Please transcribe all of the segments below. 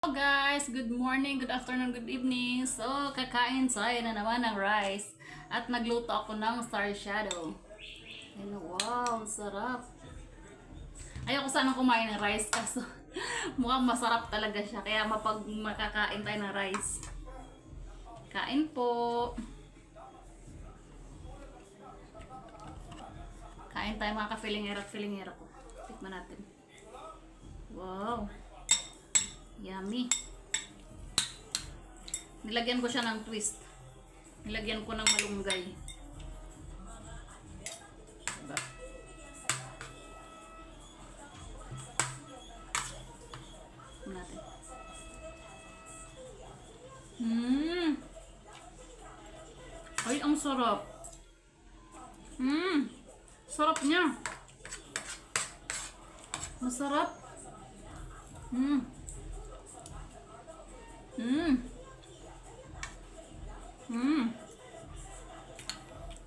Guys, good morning, good afternoon, good evening. So, kakain tayo na naman ng rice. At nagluto ako ng star shadow. And wow, sarap. Ayoko sanang kumain ng rice kaso mukhang masarap talaga siya. Kaya makakain tayo ng rice. Kain po. Kain tayo mga ka-filingera at filingera ko. Tikman natin. Wow. Yummy. Nilagyan ko siya ng twist. Nilagyan ko ng malunggay. Diba? Natin. Ay, ang sarap. Sarap niya. Masarap.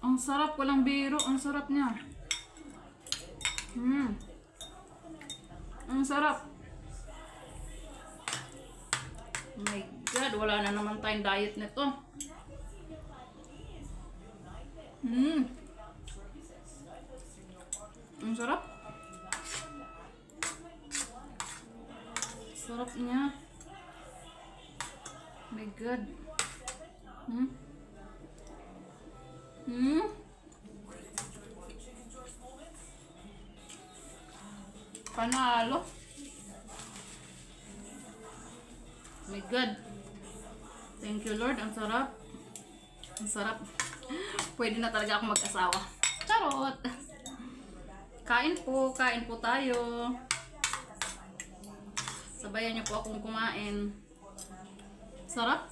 Ang sarap, walang biro. Ang sarap niya. Ang sarap. Oh my God, wala na naman tayong diet nito. Ang sarap. Sarap niya. Oh my God. Panalo. Oh my God. Thank you, Lord. Ang sarap. Ang sarap. Pwede na talaga ako mag-asawa. Charot. Kain po tayo. Sabayan niyo po akong kumain. Sarap.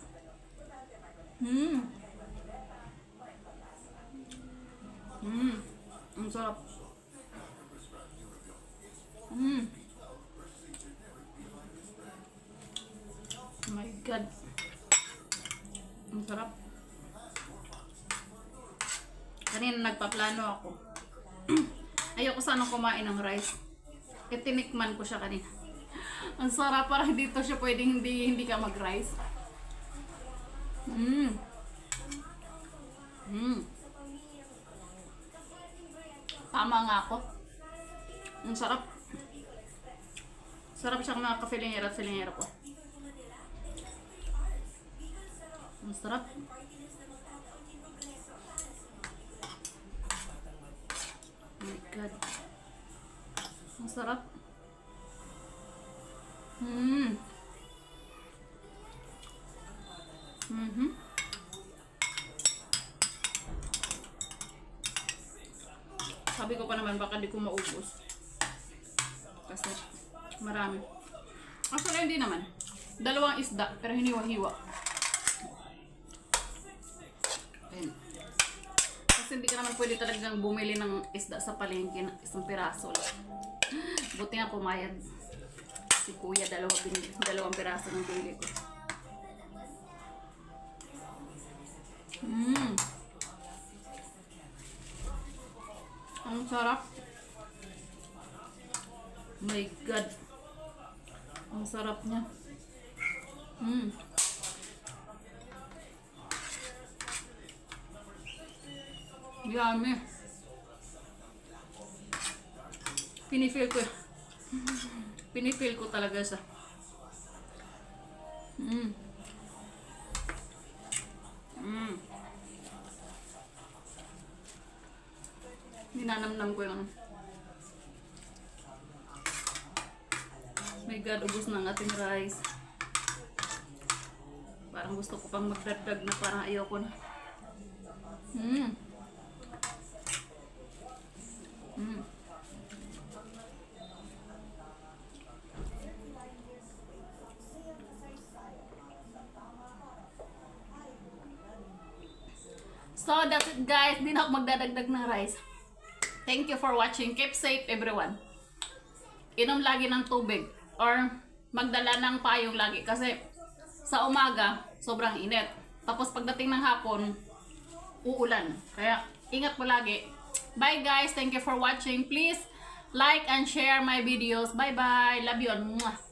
Ang sarap. Oh my God. Ang sarap. Kanina nagpaplano ako. Ayoko sanang kumain ng rice. Tinikman ko siya kanina. Ang sarap, parang dito siya pwedeng hindi ka mag-rice. Tama nga ako. Ang sarap. Sarap siyang mga ka-filingera at filingera ko. Ang sarap. Oh my God. Ang sarap. Sabi ko pa naman baka di ko maubos. Kasi marami. Actually hindi naman. Dalawang isda pero hiniwa-hiwa. Ayan. Kasi hindi ka naman pwede talagang bumili ng isda sa palengke na isang piraso lang. Buti nga pumayag si kuya, dalawang piraso ng bili ko. Ang sarap. Oh my God. Ang sarap niya. Yummy. Pinifeel ko talaga sa ninanamnam ko yung my God, ubos na ang ating rice. Parang gusto ko pang magdagdag na parang ayoko na. So that's it guys, di na ako magdadagdag ng rice. Thank you for watching. Keep safe everyone. Inom lagi ng tubig or magdala ng payong lagi kasi sa umaga sobrang init. Tapos pagdating ng hapon uulan. Kaya ingat po lagi. Bye guys. Thank you for watching. Please like and share my videos. Bye bye. Love you all. Mwah.